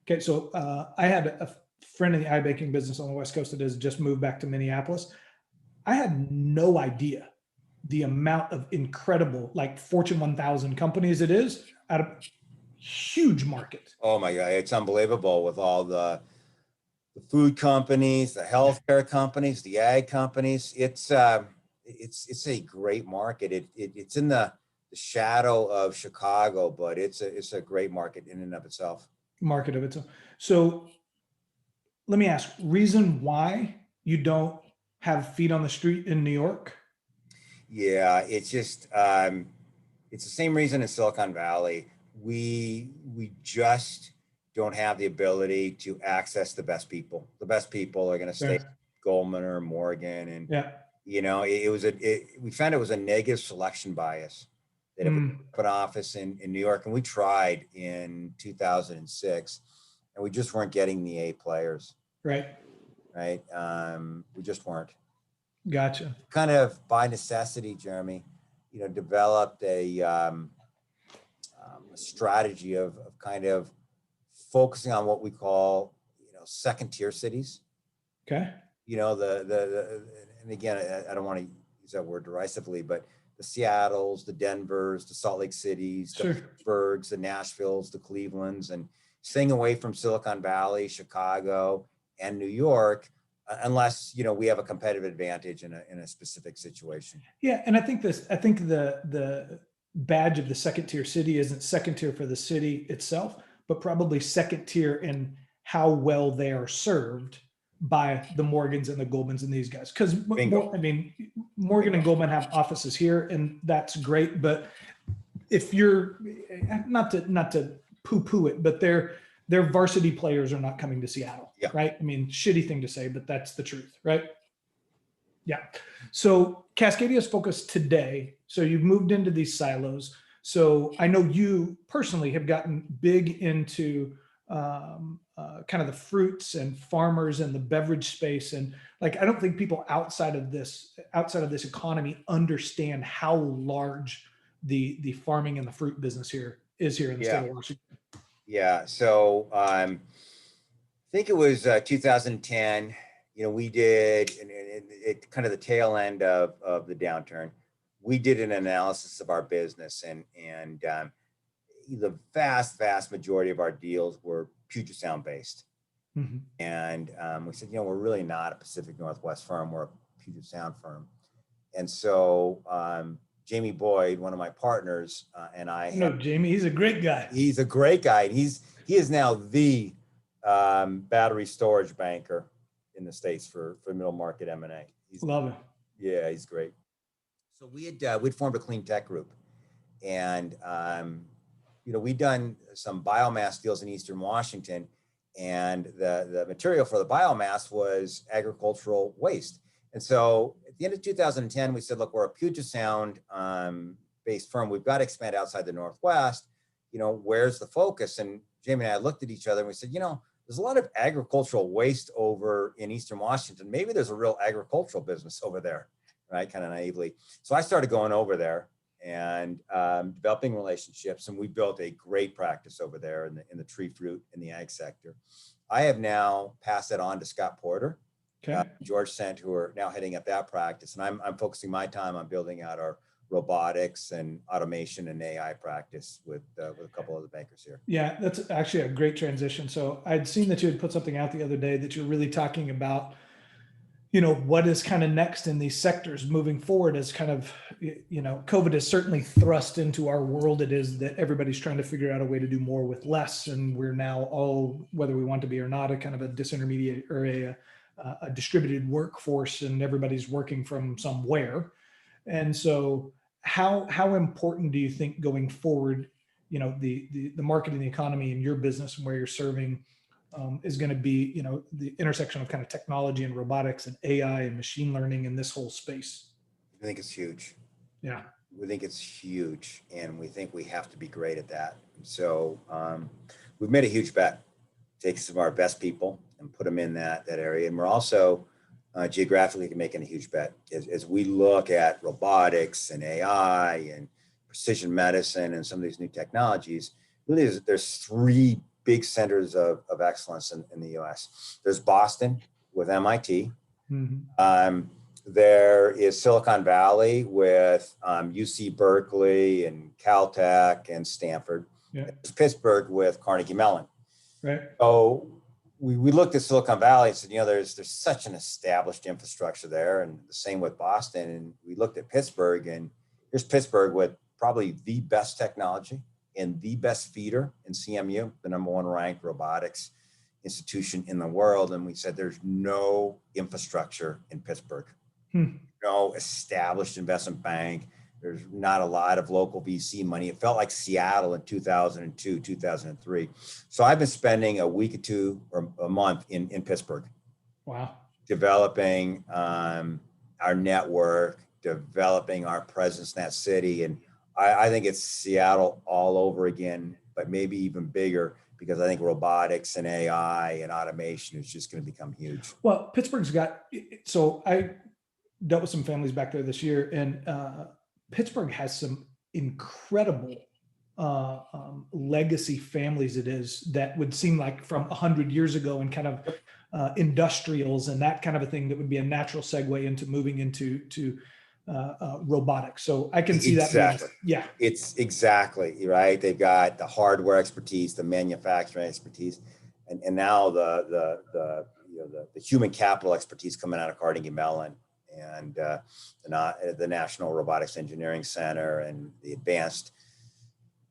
Okay, so I had a friend in the iBanking business on the West Coast that has just moved back to Minneapolis. I had no idea the amount of incredible, like Fortune 1000 companies it is at a huge market. Oh my God, it's unbelievable with all the food companies, the healthcare companies, the ag companies. It's a great market. It's in the shadow of Chicago, but it's a great market in and of itself. Market of itself. So let me ask, reason why you don't have feet on the street in New York? Yeah, it's just it's the same reason in Silicon Valley. We just don't have the ability to access the best people. The best people are going to stay at Goldman or Morgan, and we found it was a negative selection bias that if we put an office in New York, and we tried in 2006, and we just weren't getting the A players. Right. We just weren't. Gotcha. Kind of by necessity, Jeremy. developed a strategy of kind of focusing on what we call, second tier cities. Okay. And again, I don't want to use that word derisively, but the Seattles, the Denvers, the Salt Lake Cities, the Pittsburghs, the Nashvilles, the Clevelands, and staying away from Silicon Valley, Chicago, and New York, unless we have a competitive advantage in a specific situation. Yeah, and I think the badge of the second tier city isn't second tier for the city itself, but probably second tier in how well they are served by the Morgans and the Goldmans and these guys. Because Morgan and Goldman have offices here, and that's great. But if you're not to poo-poo it, but their varsity players are not coming to Seattle, right? I mean, shitty thing to say, but that's the truth, right? Yeah. So Cascadia's focus today. So you've moved into these silos. So I know you personally have gotten big into kind of the fruits and farmers and the beverage space. And like, I don't think people outside of this economy understand how large the farming and the fruit business here is here in the state of Washington. Yeah. So I think it was 2010. We did, and it kind of the tail end of the downturn. We did an analysis of our business, and the vast majority of our deals were Puget Sound based. Mm-hmm. And we said, we're really not a Pacific Northwest firm, we're a Puget Sound firm. And so Jamie Boyd, one of my partners, and I know Jamie, he's a great guy. He's a great guy. He is now the battery storage banker in the States for middle market M&A. Love him. Yeah, he's great. So we'd formed a clean tech group, and we'd done some biomass deals in Eastern Washington, and the material for the biomass was agricultural waste. And so at the end of 2010, we said, look, we're a Puget Sound based firm. We've got to expand outside the Northwest. Where's the focus? And Jamie and I looked at each other and we said, there's a lot of agricultural waste over in Eastern Washington. Maybe there's a real agricultural business over there, right? Kind of naively. So I started going over there and developing relationships, and we built a great practice over there in the tree fruit in the ag sector. I have now passed that on to Scott Porter, George Sent, who are now heading up that practice, and I'm focusing my time on building out our robotics and automation and AI practice with a couple of the bankers here. Yeah, that's actually a great transition. So I'd seen that you had put something out the other day that you're really talking about, what is kind of next in these sectors moving forward as kind of, COVID has certainly thrust into our world. It is that everybody's trying to figure out a way to do more with less. And we're now all, whether we want to be or not, a kind of a disintermediate or a distributed workforce, and everybody's working from somewhere. And so how important do you think going forward, the market and the economy and your business and where you're serving is going to be, the intersection of kind of technology and robotics and AI and machine learning in this whole space? I think it's huge. Yeah. We think it's huge, and we think we have to be great at that. So we've made a huge bet. Take some of our best people and put them in that area. And we're also geographically making a huge bet as we look at robotics and AI and precision medicine and some of these new technologies. Really, there's three big centers of excellence in the U.S. There's Boston with MIT. Mm-hmm. There is Silicon Valley with UC Berkeley and Caltech and Stanford. Yeah. There's Pittsburgh with Carnegie Mellon. Right. So we looked at Silicon Valley and said, there's such an established infrastructure there, and the same with Boston. And we looked at Pittsburgh, and here's Pittsburgh with probably the best technology and the best feeder in CMU, the number one ranked robotics institution in the world. And we said, there's no infrastructure in Pittsburgh, no established investment bank. There's not a lot of local VC money. It felt like Seattle in 2002, 2003. So I've been spending a week or two or a month in Pittsburgh. Wow. Developing our network, developing our presence in that city. And I think it's Seattle all over again, but maybe even bigger, because I think robotics and AI and automation is just going to become huge. Well, Pittsburgh's got, so I dealt with some families back there this year, and Pittsburgh has some incredible legacy families. It is that would seem like from 100 years ago, and kind of industrials and that kind of a thing that would be a natural segue into moving into robotics. So I can see that. Exactly. Yeah. It's exactly right. They've got the hardware expertise, the manufacturing expertise, and now the human capital expertise coming out of Carnegie Mellon, and the National Robotics Engineering Center, and the Advanced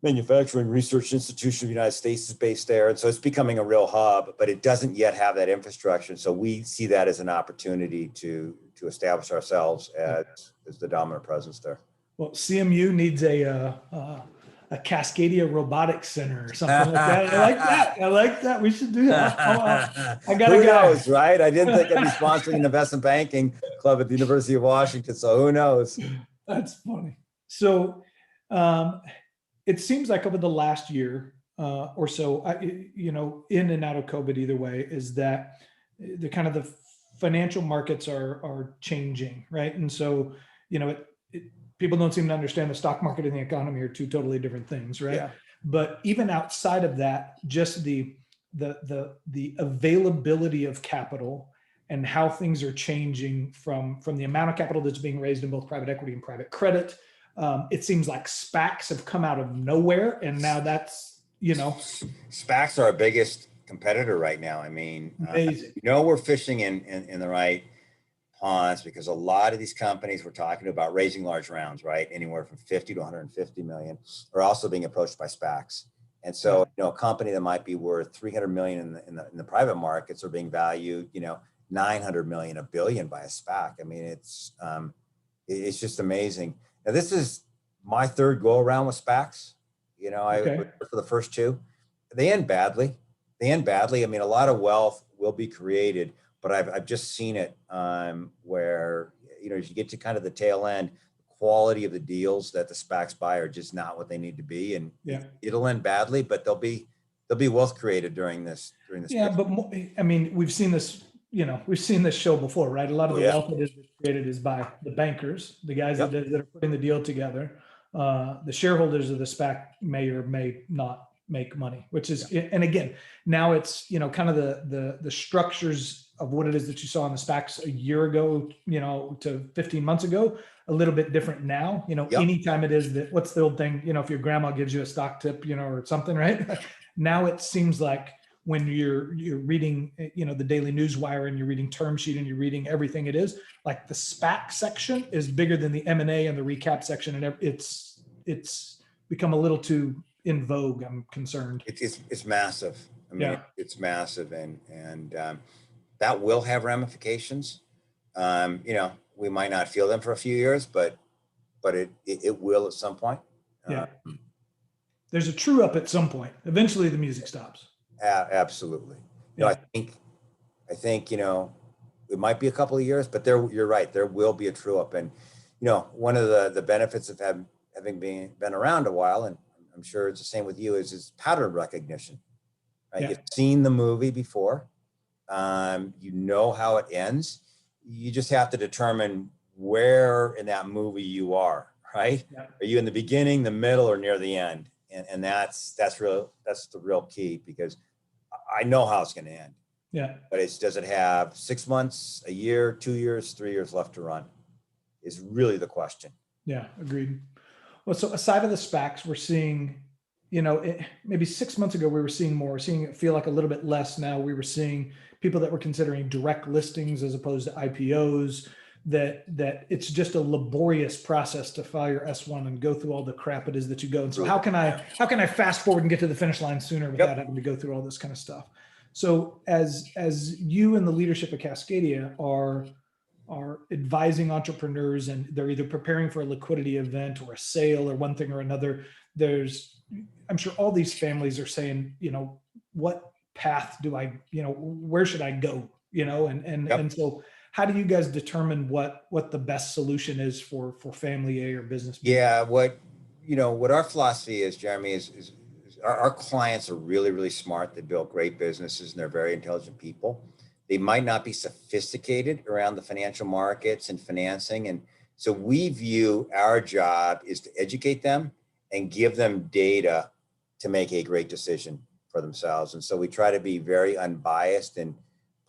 Manufacturing Research Institute of the United States is based there. And so it's becoming a real hub, but it doesn't yet have that infrastructure. So we see that as an opportunity to establish ourselves as the dominant presence there. Well, CMU needs a Cascadia Robotics Center or something like that. I like that. We should do that. I got Who knows, right? I didn't think I'd be sponsoring an investment banking club at the University of Washington. So who knows? That's funny. So it seems like over the last year or so, in and out of COVID, either way, is that the kind of the financial markets are changing, right? And so, people don't seem to understand the stock market and the economy are two totally different things, right? Yeah. But even outside of that, just the availability of capital and how things are changing from the amount of capital that's being raised in both private equity and private credit. It seems like SPACs have come out of nowhere, and now that's, SPACs are our biggest competitor right now. I mean, we're fishing in the right ponds, because a lot of these companies we're talking about raising large rounds, right? Anywhere from 50 to 150 million, are also being approached by SPACs. And so, a company that might be worth 300 million in the private markets are being valued, 900 million, $1 billion by a SPAC. I mean, it's just amazing. Now, this is my third go around with SPACs. I worked for the first two. They end badly. I mean, a lot of wealth will be created, but I've just seen it where, as you get to kind of the tail end, the quality of the deals that the SPACs buy are just not what they need to be. And it'll end badly, but there'll be wealth created during this. Yeah, but I mean, we've seen this show before, right? A lot of the wealth that is created is by the bankers, the guys that are putting the deal together. The shareholders of the SPAC may or may not make money, which is, and again, now it's, kind of the structures of what it is that you saw in the SPACs a year ago, to 15 months ago, a little bit different now. Anytime it is that, what's the old thing, if your grandma gives you a stock tip, or something, right? Now it seems like when you're reading, the Daily Newswire, and you're reading term sheet, and you're reading everything, it is like the SPAC section is bigger than the M&A and the recap section. And it's become a little too in vogue, I'm concerned. It's massive. I mean, it's massive. And that will have ramifications. We might not feel them for a few years, but it will at some point. There's a true up at some point. Eventually the music stops. Absolutely. I think, it might be a couple of years, but you're right. There will be a true up. And, one of the benefits of having been around a while, and I'm sure it's the same with you, is pattern recognition, right? You've seen the movie before. You know how it ends. You just have to determine where in that movie you are, right? Yeah. Are you in the beginning, the middle, or near the end? And that's the real key, because I know how it's going to end. Yeah. But does it have 6 months, a year, 2 years, 3 years left to run? Is really the question. Yeah, agreed. Well, so aside of the SPACs, we're seeing, maybe 6 months ago, we were seeing more, seeing it feel like a little bit less now. We were seeing people that were considering direct listings as opposed to IPOs, that it's just a laborious process to file your S1 and go through all the crap it is that you go. And so how can I fast forward and get to the finish line sooner without having to go through all this kind of stuff? So as you and the leadership of Cascadia are advising entrepreneurs, and they're either preparing for a liquidity event or a sale or one thing or another, I'm sure all these families are saying, what path do I, where should I go? And so how do you guys determine what the best solution is for family A or business B? Yeah, what our philosophy is, Jeremy, is our clients are really, really smart. They build great businesses, and they're very intelligent people. They might not be sophisticated around the financial markets and financing, and So we view our job is to educate them and give them data to make a great decision for themselves. And so we try to be very unbiased and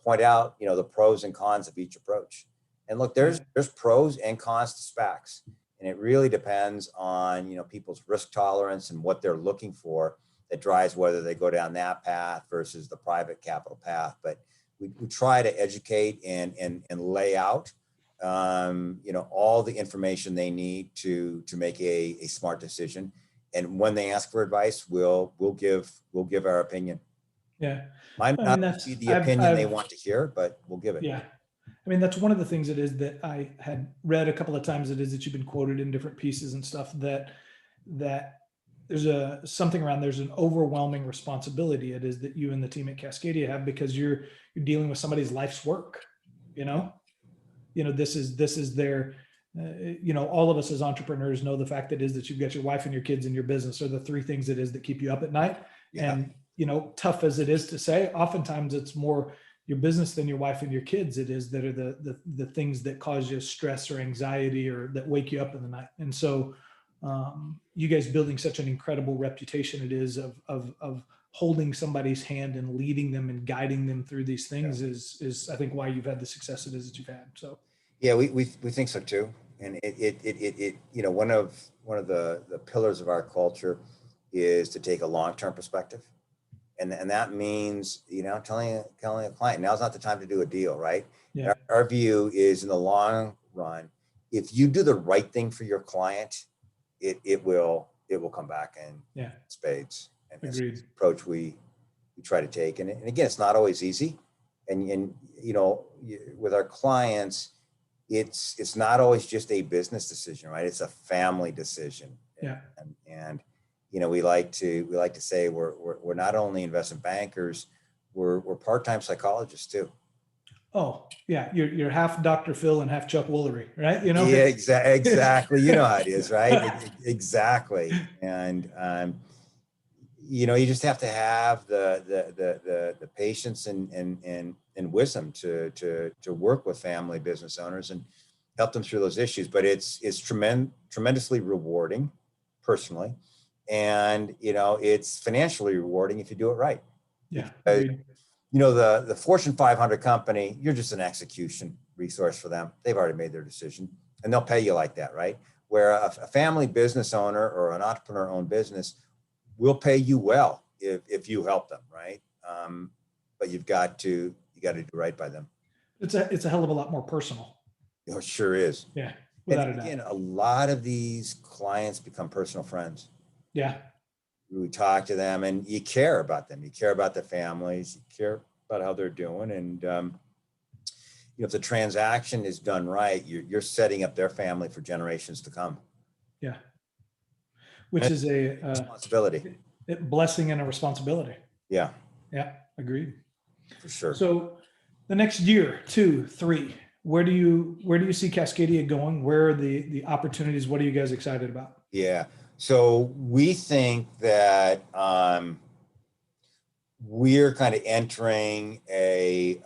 point out, the pros and cons of each approach. And look, there's pros and cons to SPACs. And it really depends on, people's risk tolerance and what they're looking for that drives whether they go down that path versus the private capital path. But we try to educate and lay out, all the information they need to make a smart decision. And when they ask for advice, we'll give our opinion. Yeah. Might I mean, not be the opinion they want to hear, but we'll give it. Yeah. I mean, that's one of the things it is that I had read a couple of times. It is that you've been quoted in different pieces and stuff that there's something around, there's an overwhelming responsibility. It is that you and the team at Cascadia have, because you're dealing with somebody's life's work, this is their, all of us as entrepreneurs know the fact that is that you've got your wife and your kids and your business are the three things it is that keep you up at night. Yeah. And, tough as it is to say, oftentimes it's more your business than your wife and your kids. It is that are the things that cause you stress or anxiety or that wake you up in the night. And so you guys building such an incredible reputation it is of holding somebody's hand and leading them and guiding them through these things is I think why you've had the success it is that you've had. So yeah, we think so too. And it one of the pillars of our culture is to take a long-term perspective. And that means, telling a client, now's not the time to do a deal, right? Yeah. Our view is in the long run, if you do the right thing for your client, it will come back in spades. And that's the approach we try to take. And again, it's not always easy. And with our clients, it's not always just a business decision, right? It's a family decision. Yeah. And we like to say we're not only investment bankers, we're part-time psychologists too. Oh yeah, you're half Dr. Phil and half Chuck Woolery, right? Yeah, exactly. You know how it is, right? Exactly. And you just have to have the patience and wisdom to work with family business owners and help them through those issues. But it's tremendously rewarding personally. And, it's financially rewarding if you do it right. Yeah. The Fortune 500 company, you're just an execution resource for them. They've already made their decision and they'll pay you like that, right? Where a family business owner or an entrepreneur owned business will pay you well if you help them, right? But you got to do right by them. It's a hell of a lot more personal. It sure is. Yeah. And again, a lot of these clients become personal friends. Yeah. We talk to them and you care about them. You care about their families. You care about how they're doing. And, if the transaction is done right, you're setting up their family for generations to come. Yeah. Which is a responsibility. Blessing and a responsibility. Yeah. Yeah. Agreed. For sure. So the next year, 2, 3, where do you see Cascadia going? Where are the opportunities? What are you guys excited about? Yeah. So we think that we're kind of entering a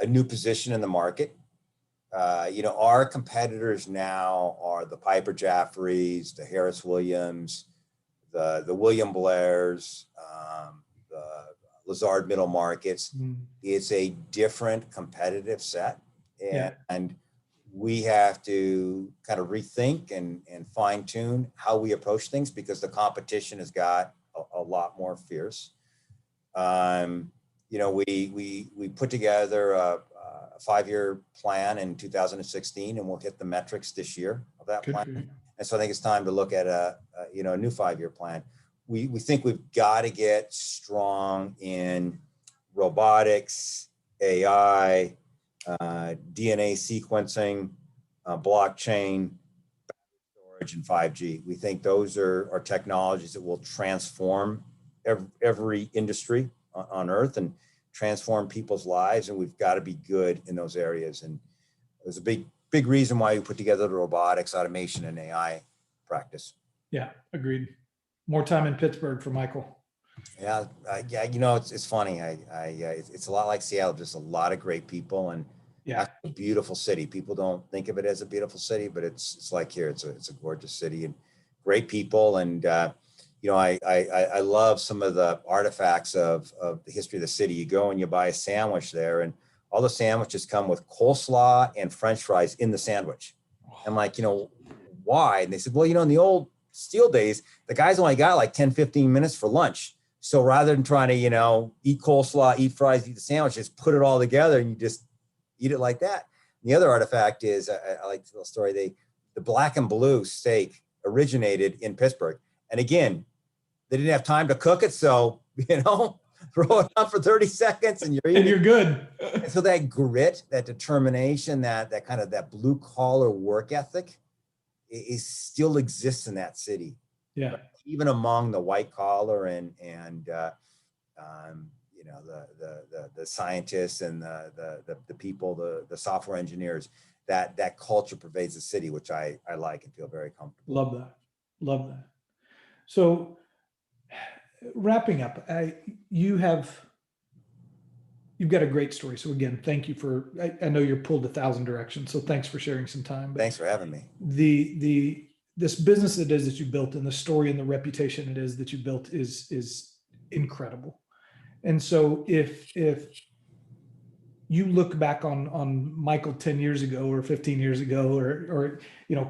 new position in the market. Our competitors now are the Piper Jaffrays, the Harris Williams, the William Blairs, the Lazard Middle Markets. It's a different competitive set. And we have to kind of rethink and fine tune how we approach things because the competition has got a lot more fierce. We put together a 5-year plan in 2016 and we'll hit the metrics this year of that plan. And so I think it's time to look at a new 5-year plan. We think we've got to get strong in robotics, AI, DNA sequencing, blockchain, storage, and 5G. We think those are technologies that will transform every industry on Earth and transform people's lives. And we've got to be good in those areas. And there's a big reason why we put together the robotics, automation, and AI practice. Yeah, agreed. More time in Pittsburgh for Michael. Yeah, it's funny. It's a lot like Seattle, just a lot of great people. And Yeah. Actually a beautiful city. People don't think of it as a beautiful city, but it's like here. It's a gorgeous city and great people. And I love some of the artifacts of the history of the city. You go and you buy a sandwich there, and all the sandwiches come with coleslaw and French fries in the sandwich. I'm like, why? And they said, well, in the old steel days, the guys only got like 10, 15 minutes for lunch. So rather than trying to, eat coleslaw, eat fries, eat the sandwich, just put it all together and you just eat it like that. And the other artifact is, I like to tell a story, the black and blue steak originated in Pittsburgh. And again, they didn't have time to cook it. So, throw it on for 30 seconds and you're eating. And you're good. And so that grit, that determination, that kind of that blue collar work ethic is still exists in that city. Yeah. But even among the white collar and the scientists and the people, the software engineers, that culture pervades the city, which I like and feel very comfortable. Love that. So wrapping up, you've got a great story. So again, thank you for, I know you're pulled 1,000 directions. So thanks for sharing some time. But thanks for having me. This business that you built and the story and the reputation it is that you built is incredible. And so if you look back on Michael 10 years ago or 15 years ago, or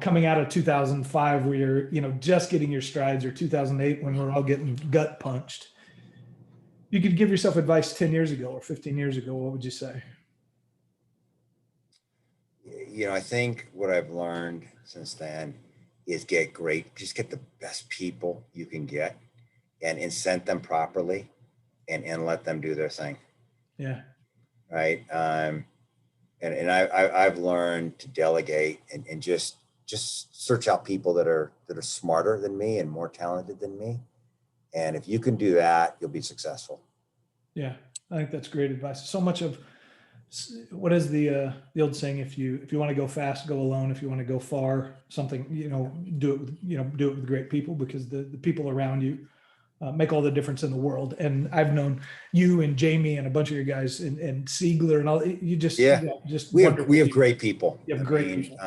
coming out of 2005 where you're, just getting your strides, or 2008 when we're all getting gut punched, you could give yourself advice 10 years ago or 15 years ago, what would you say? I think what I've learned since then is just get the best people you can get and incent them properly and let them do their thing. Yeah. Right. And I've learned to delegate and just search out people that are smarter than me and more talented than me. And if you can do that, you'll be successful. Yeah. I think that's great advice. So much of what is the old saying, if you want to go fast, go alone. If you want to go far, something, do it with great people, because the people around you make all the difference in the world. And I've known you and Jamie and a bunch of your guys and Siegler and all. We have great people. You have great people.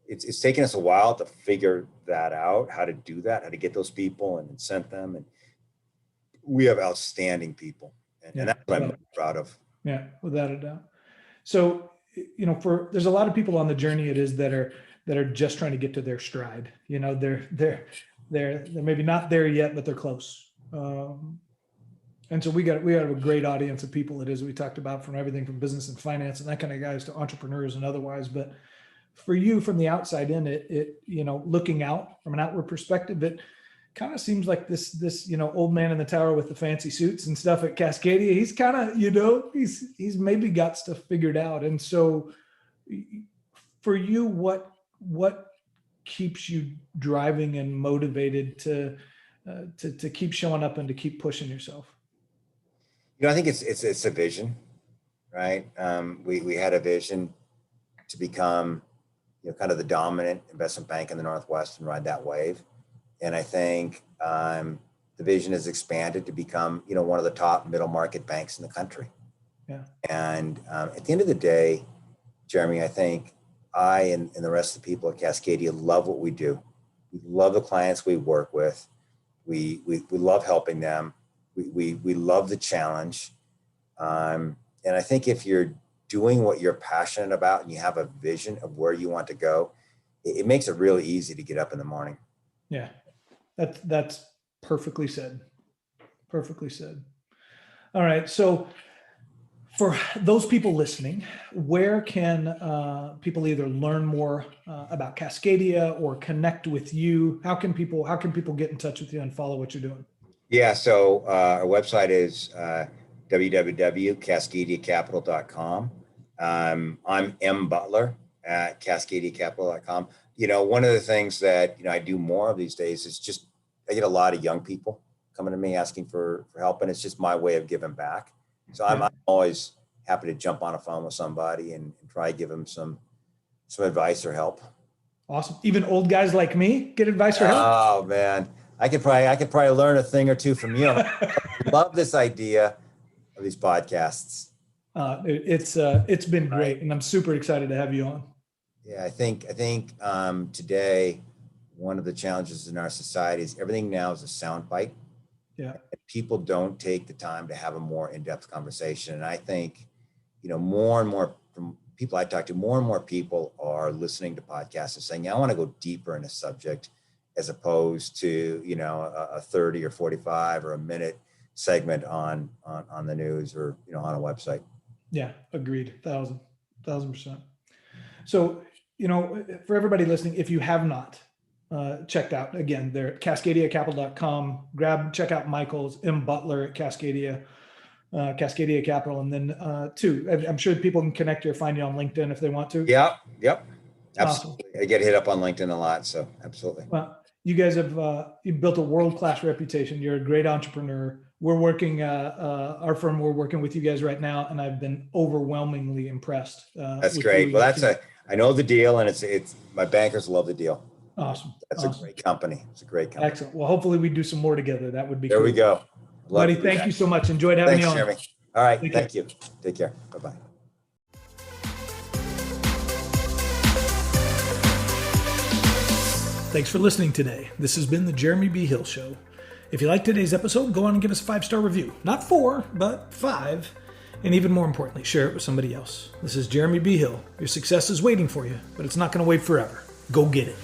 It's taken us a while to figure that out, how to do that, how to get those people and incent them. And we have outstanding people, and that's what I'm proud of. Yeah, without a doubt. So, there's a lot of people on the journey that are just trying to get to their stride. They're maybe not there yet, but they're close. And so we have a great audience of people. We talked about, from everything from business and finance and that kind of guys to entrepreneurs and otherwise. But for you, from the outside in, looking out from an outward perspective, it kind of seems like this old man in the tower with the fancy suits and stuff at Cascadia. He's kind of, he's maybe got stuff figured out. And so for you, what keeps you driving and motivated to keep showing up and to keep pushing yourself? I think it's a vision, right? We had a vision to become, kind of the dominant investment bank in the Northwest and ride that wave. And I think the vision has expanded to become, one of the top middle market banks in the country. Yeah. And at the end of the day, Jeremy, I think I and the rest of the people at Cascadia love what we do. We love the clients we work with. We love helping them. We love the challenge. And I think if you're doing what you're passionate about and you have a vision of where you want to go, it makes it really easy to get up in the morning. Yeah, that's perfectly said. Perfectly said. All right. So for those people listening, where can people either learn more about Cascadia or connect with you? How can people get in touch with you and follow what you're doing? Yeah. So our website is www.cascadiacapital.com. I'm M. Butler at cascadiacapital.com. One of the things that, I do more of these days is just, I get a lot of young people coming to me asking for help, and it's just my way of giving back. So I'm always happy to jump on a phone with somebody and try to give them some advice or help. Awesome. Even old guys like me get advice or help? Oh man, I could probably learn a thing or two from you. I love this idea of these podcasts. It's been great, and I'm super excited to have you on. Yeah, I think today one of the challenges in our society is everything now is a soundbite. Yeah. People don't take the time to have a more in-depth conversation. And I think, more and more from people I talk to, more and more people are listening to podcasts and saying, yeah, I want to go deeper in a subject as opposed to, a 30 or 45 or a minute segment on the news or, on a website. Yeah, agreed. 1,000%. So, for everybody listening, if you have not checked out, again, they're at CascadiaCapital.com. Check out Michael's M. Butler at Cascadia Capital. And then I'm sure people can connect you or find you on LinkedIn if they want to. Yep. Absolutely. Awesome. I get hit up on LinkedIn a lot. So absolutely. Well, you guys have you've built a world-class reputation. You're a great entrepreneur. We're working, our firm, we're working with you guys right now, and I've been overwhelmingly impressed. That's great. Well, I know the deal, and it's my bankers love the deal. Awesome. That's a great company. It's a great company. Excellent. Well, hopefully we do some more together. That would be There cool. we go. Buddy, thank you so much. Enjoyed having you on. Jeremy. All right. Thank you. Take care. Bye-bye. Thanks for listening today. This has been the Jeremy B. Hill Show. If you liked today's episode, go on and give us a 5-star review. Not 4, but 5. And even more importantly, share it with somebody else. This is Jeremy B. Hill. Your success is waiting for you, but it's not going to wait forever. Go get it.